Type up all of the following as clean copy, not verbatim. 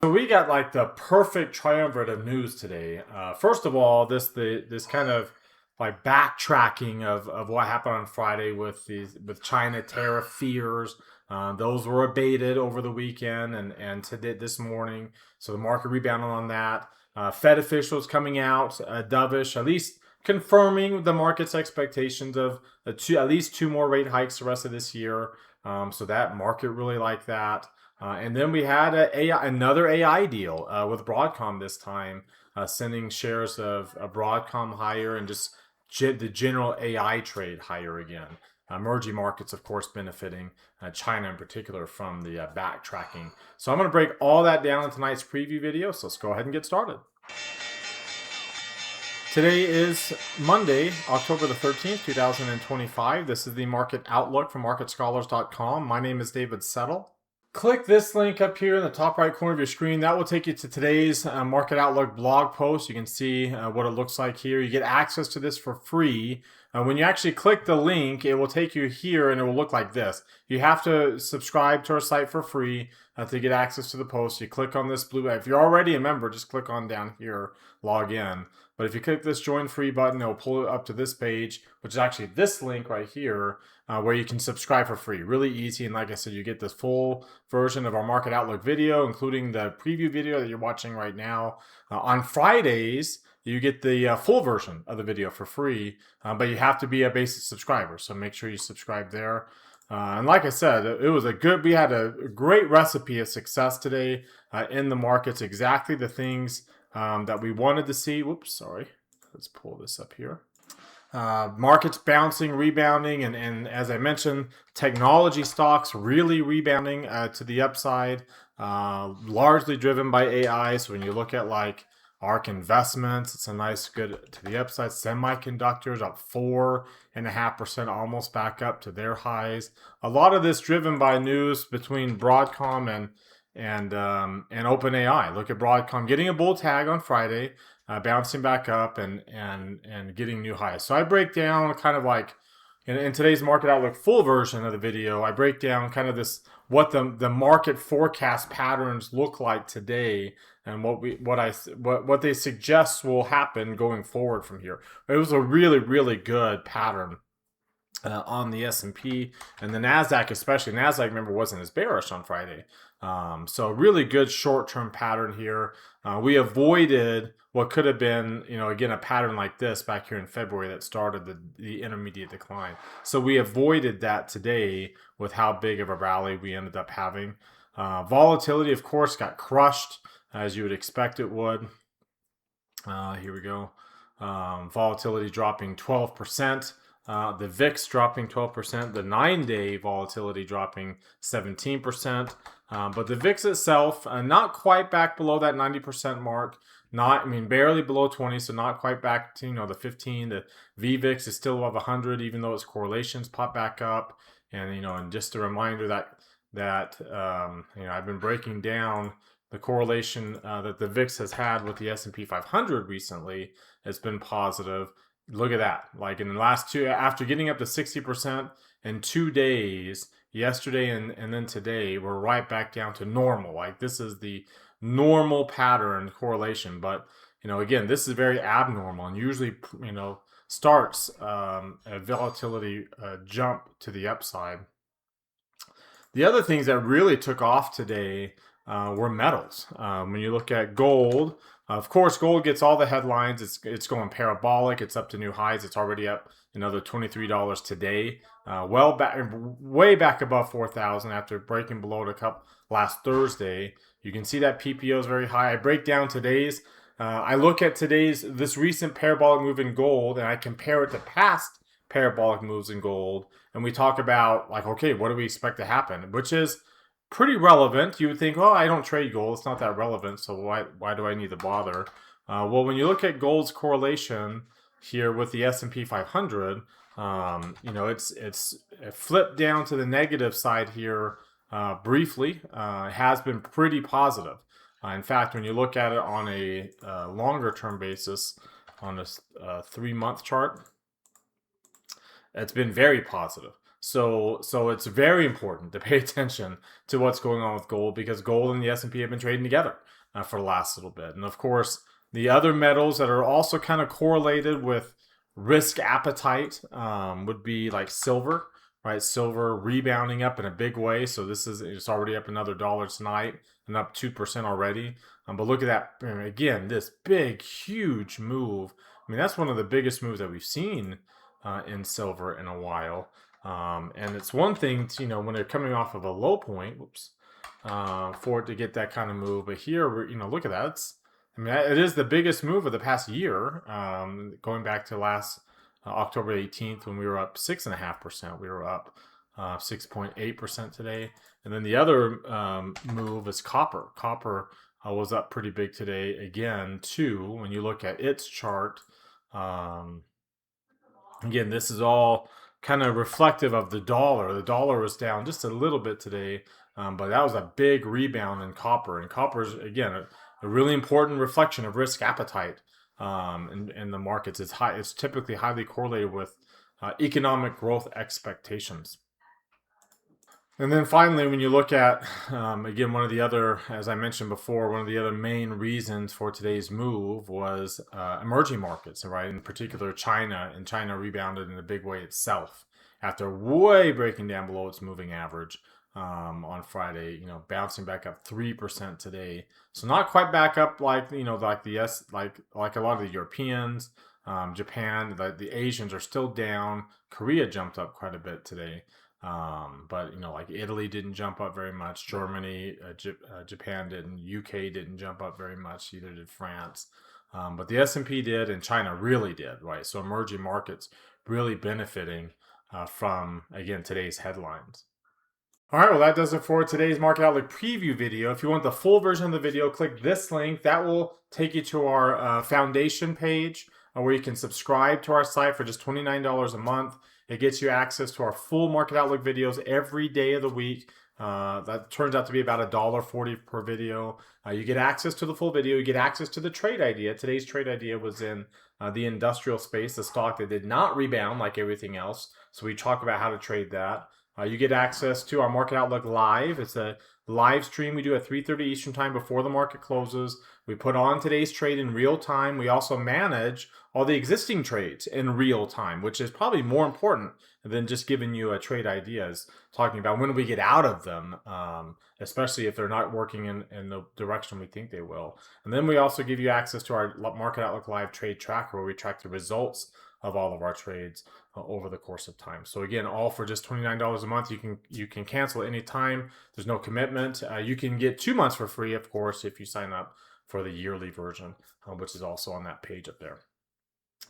So we got like the perfect triumvirate of news today. First of all, this kind of like backtracking of what happened on Friday with China tariff fears. Those were abated over the weekend and today this morning. So the market rebounded on that. Fed officials coming out dovish, at least confirming the market's expectations of at least two more rate hikes the rest of this year. So that market really liked that. And then we had another AI deal with Broadcom this time, sending shares of Broadcom higher and just the general AI trade higher again. Emerging markets, of course, benefiting China in particular from the backtracking. So I'm going to break all that down in tonight's preview video. So let's go ahead and get started. Today is Monday, October the 13th, 2025. This is the market outlook from marketscholars.com. My name is David Settle. Click this link up here in the top right corner of your screen. That will take you to today's Market Outlook blog post. You can see what it looks like here. You get access to this for free. When you actually click the link, it will take you here and it will look like this. You have to subscribe to our site for free to get access to the post. You click on this blue. If you're already a member, just click on down here, log in. But if you click this join free button, it'll pull it up to this page, which is actually this link right here, where you can subscribe for free. Really easy. And like I said, you get this full version of our Market Outlook video, including the preview video that you're watching right now. On Fridays, you get the full version of the video for free, but you have to be a basic subscriber. So make sure you subscribe there. And like I said, we had a great recipe of success today in the markets. Exactly the things that we wanted to see. Whoops, sorry. Let's pull this up here. Markets bouncing, rebounding, and as I mentioned, technology stocks really rebounding to the upside, largely driven by AI. So when you look at like ARK Investments, it's a nice good to the upside. Semiconductors up 4.5%, almost back up to their highs. A lot of this driven by news between Broadcom and OpenAI. Look at Broadcom getting a bull tag on Friday, bouncing back up and getting new highs. So I break down kind of like in today's Market Outlook full version of the video, I break down kind of this what the market forecast patterns look like today and what they suggest will happen going forward from here. It was a really good pattern on the S&P and the NASDAQ, especially. NASDAQ, remember, wasn't as bearish on Friday. So really good short-term pattern here. We avoided what could have been, again, a pattern like this back here in February that started the intermediate decline. So we avoided that today with how big of a rally we ended up having. Volatility, of course, got crushed as you would expect it would. Here we go. Volatility dropping 12%. The VIX dropping 12%, the 9-day volatility dropping 17%, but the VIX itself not quite back below that 90% mark. Barely below 20, so not quite back to the 15. The VVIX is still above 100, even though its correlations pop back up. And just a reminder that I've been breaking down the correlation that the VIX has had with the S&P 500 recently. It's been positive. Look at that. Like in the last two, after getting up to 60% in 2 days, yesterday and then today, we're right back down to normal. Like this is the normal pattern correlation. But, again, this is very abnormal and usually, starts a volatility jump to the upside. The other things that really took off today were metals. When you look at gold, of course, gold gets all the headlines. It's going parabolic. It's up to new highs. It's already up another $23 today. Way back above 4,000 after breaking below the cup last Thursday. You can see that PPO is very high. I break down today's. I look at this recent parabolic move in gold, and I compare it to past parabolic moves in gold, and we talk about like, okay, what do we expect to happen? Which is pretty relevant. You would think, oh, I don't trade gold. It's not that relevant, so why do I need to bother? Well, when you look at gold's correlation here with the S&P 500, it's flipped down to the negative side here briefly. It has been pretty positive. In fact, when you look at it on a longer term basis, on a 3-month chart, it's been very positive. So it's very important to pay attention to what's going on with gold, because gold and the S&P have been trading together for the last little bit. And of course, the other metals that are also kind of correlated with risk appetite would be like silver, right? Silver rebounding up in a big way. So it's already up another dollar tonight and up 2% already. But look at that again, this big, huge move. I mean, that's one of the biggest moves that we've seen in silver in a while. And it's one thing to, when they're coming off of a low point, for it to get that kind of move. But here, look at that. It is the biggest move of the past year, going back to last October 18th when we were up 6.5%. We were up 6.8% today. And then the other move is copper. Copper was up pretty big today again, too. When you look at its chart, again, this is all kind of reflective of the dollar. The dollar was down just a little bit today, but that was a big rebound in copper. And copper is, again, a really important reflection of risk appetite in the markets. It's typically highly correlated with economic growth expectations. And then finally, when you look at, again, one of the other, as I mentioned before, one of the other main reasons for today's move was emerging markets, right? In particular, China. And China rebounded in a big way itself after way breaking down below its moving average on Friday, bouncing back up 3% today. So not quite back up like, like like a lot of the Europeans, Japan, the Asians are still down. Korea jumped up quite a bit today. But like Italy didn't jump up very much. Germany, Japan didn't. UK didn't jump up very much. Either did France. But the S&P did, and China really did, right? So emerging markets really benefiting from, again, today's headlines. All right, well, that does it for today's Market Outlook preview video. If you want the full version of the video, click this link. That will take you to our foundation page where you can subscribe to our site for just $29 a month. It gets you access to our full Market Outlook videos every day of the week. That turns out to be about $1.40 per video. You get access to the full video. You get access to the trade idea. Today's trade idea was in the industrial space, the stock that did not rebound like everything else. So we talk about how to trade that. You get access to our Market Outlook Live. It's a live stream we do at 3:30 Eastern Time before the market closes. We put on today's trade in real time. We also manage all the existing trades in real time, which is probably more important than just giving you a trade ideas, talking about when we get out of them, especially if they're not working in the direction we think they will. And then we also give you access to our Market Outlook Live Trade Tracker, where we track the results of all of our trades over the course of time. So again, all for just $29 a month. You can cancel any time. There's no commitment. You can get 2 months for free, of course, if you sign up for the yearly version, which is also on that page up there.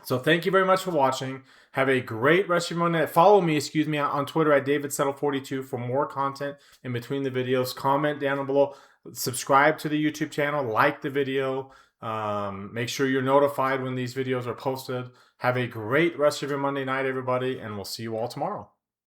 So thank you very much for watching. Have a great rest of your Monday. Follow me, on Twitter at DavidSettle42 for more content in between the videos. Comment down below. Subscribe to the YouTube channel. Like the video. Make sure you're notified when these videos are posted. Have a great rest of your Monday night, everybody, and we'll see you all tomorrow.